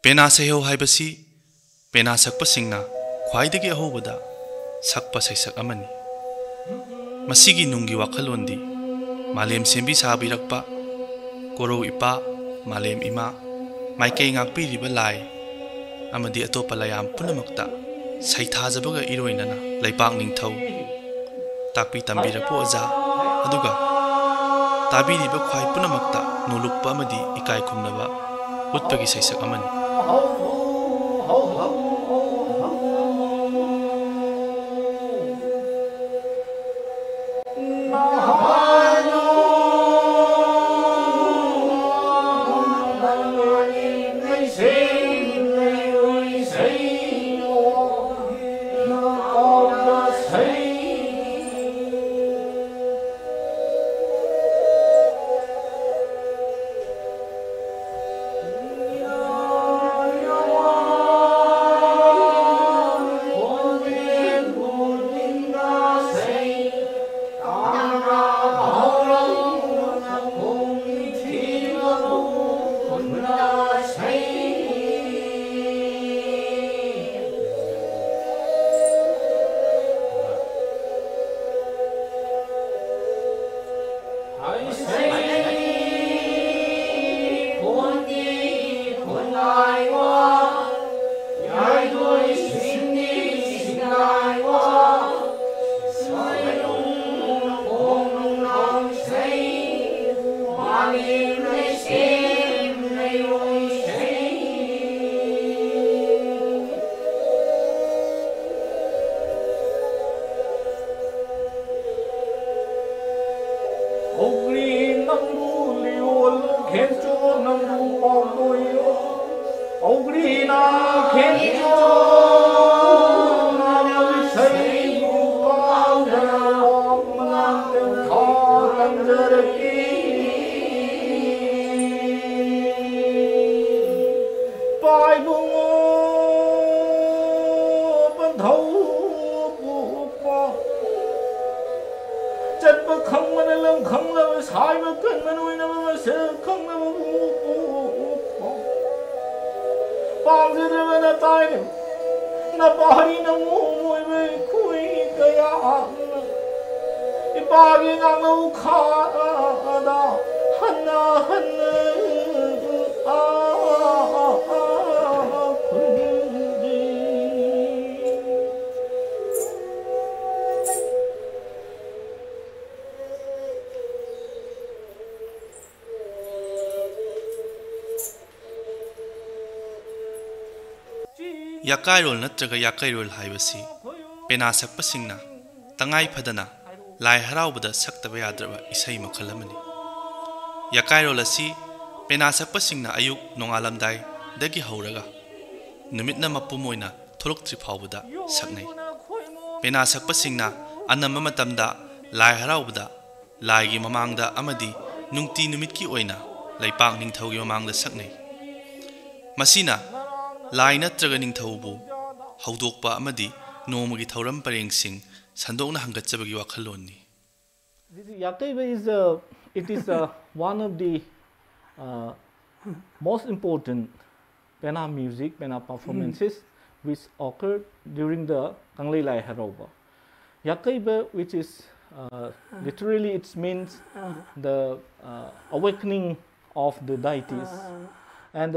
Pena sayo haibasi Pena sakpa singna khwaidagi ahobada sakpa saisak amani masigi nungi wakhalondi malem sembi sabirakpa koro ipa malem ima maikei ngakpi riba lai amadi atopa layam punamakta saithajabaga iroinana laipak ningthau takpi tambirapo aja aduga tabiriba khwai punamakta nolukpa amadi ikai khumnaba utpagi saisak amani Yakairol natraga yakairol haibasi Pena sakpa singna tangai phadana lai haraubada saktaba yadraba isai makhal amani Yakairol asi Pena sakpa singna ayuk nongalamdai dagi hauraga numitna mapum oina tholoktri phawbada saknai Pena sakpa singna anamma matamda lai haraubada lai gi mamangda amadi nungti numitki oina laipak ningthaugi mamangda saknai masina Lai natraga ningthaubu haudokpa amadi nomagi thauram parengsing sandokna hangatchabagi wakhalonni 𝐒𝐇𝐄𝐈 is one of the most important Pena music, Pena performances which occurred during the Kanglei Lai Harauba. 𝐒𝐇𝐄𝐈, which is literally it means the awakening of the deities, and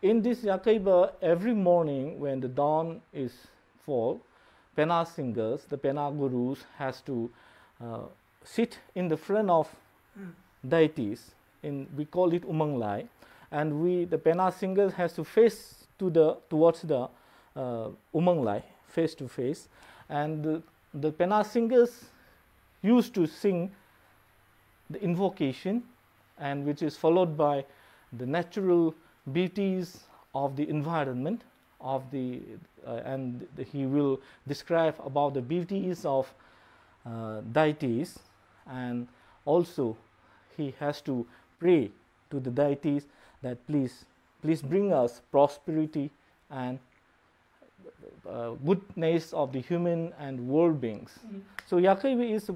in this 𝐒𝐿𝐄𝐈, every morning when the dawn is fall, Pena singers, the Pena gurus has to sit in the front of deities. We call it Umanglai, and the Pena singers has to face towards the Umanglai, face to face, and the Pena singers used to sing the invocation, and which is followed by the natural beauties of the environment of the and he will describe about the beauties of deities, and also he has to pray to the deities that please bring us prosperity and goodness of the human and world beings. So 𝐿𝐿𝐄𝐻 is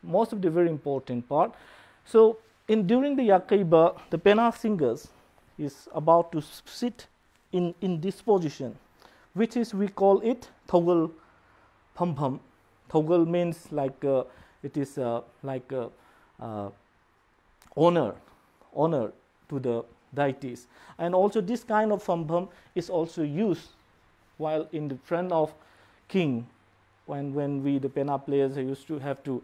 most of the very important part. So during the 𝐿𝐿𝐄𝐻, the Pena singers is about to sit in this position, which is, we call it 𝐿𝐿 ཕꯝ. 𝐿𝐿 means like it is like honor to the deities, and also this kind of փꯝ is also used while in the front of king, when we the Pena players used to have to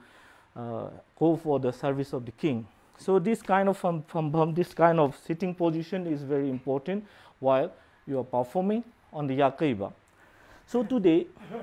go for the service of the king. So this kind of փꯝ, this kind of sitting position is very important while you are performing on the 𝐿𝐿𝐄𝐻. So today, so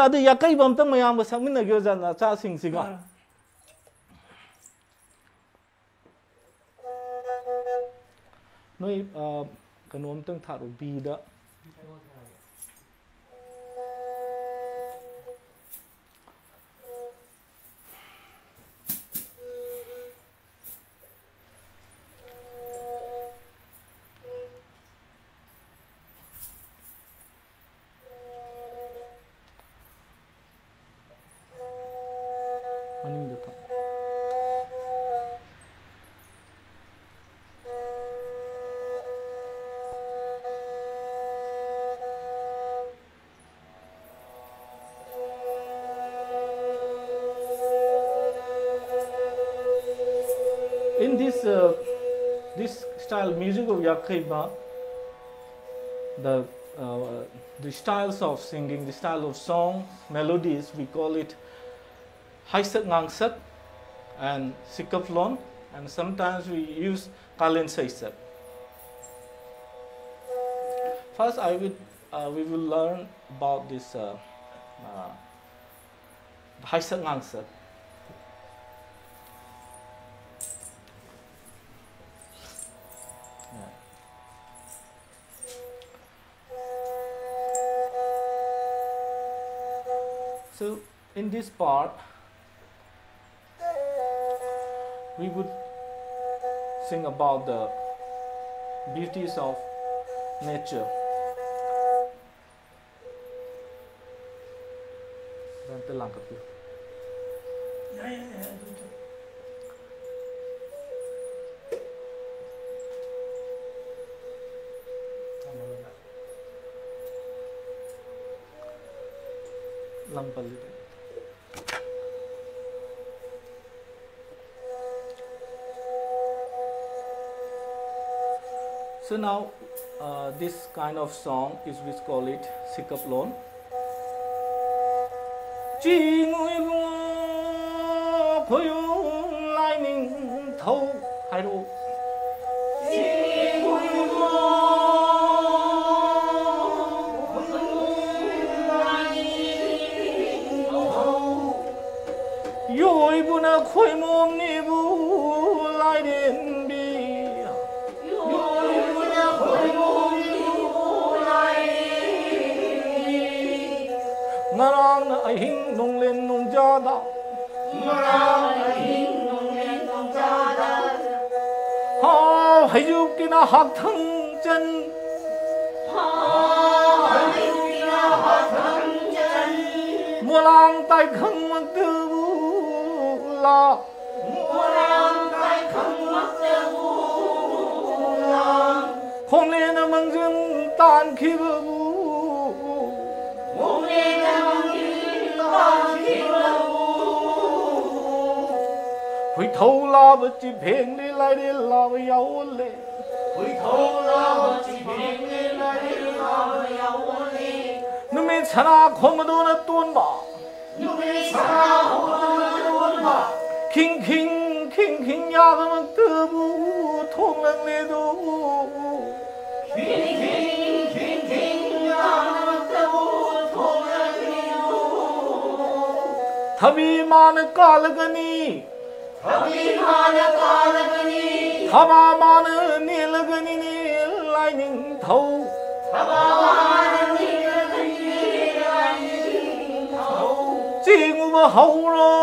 the 𝐿𝐿𝐄𝐻 amtang mayam sakminagyo jan cha sing siga. Noi kano amtang tharo bi da. In this style music of 𝐿𝐿𝐄𝐻, the styles of singing, the style of song, melodies, we call it 𝐿𝐿𝐄𝐍𝐻 and 𝐒𝐇𝐄𝐈, and sometimes we use 𝐿𝐿𝐄𝐻. First, we will learn about this 𝐿𝐿𝐄𝐻. So in this part, we would sing about the beauties of nature. So now this kind of song is, we call it 𝐒𝐇𝐄𝐈. Numi Sana Komadona Tunba. King Yagam Tabu Tongan Ledo. Tabi Man Kalagani. Haba Man Nilagani Lining Toe. Sing over Horo.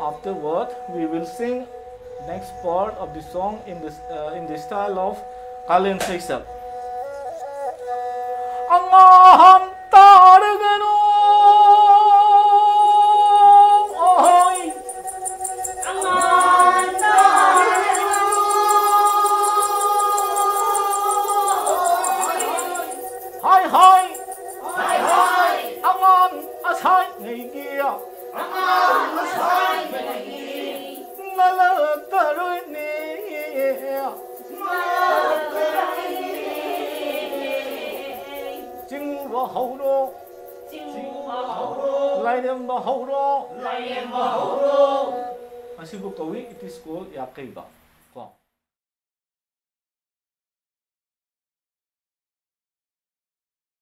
Afterward, we will sing next part of the song in the style of Kalen Saisak. Angahan taragano, ahoy. Angahan taragano, hi hi, hi hi. Angan asay ngayiya. Asibu kawi it is called 𝐒𝐇𝐄𝐈.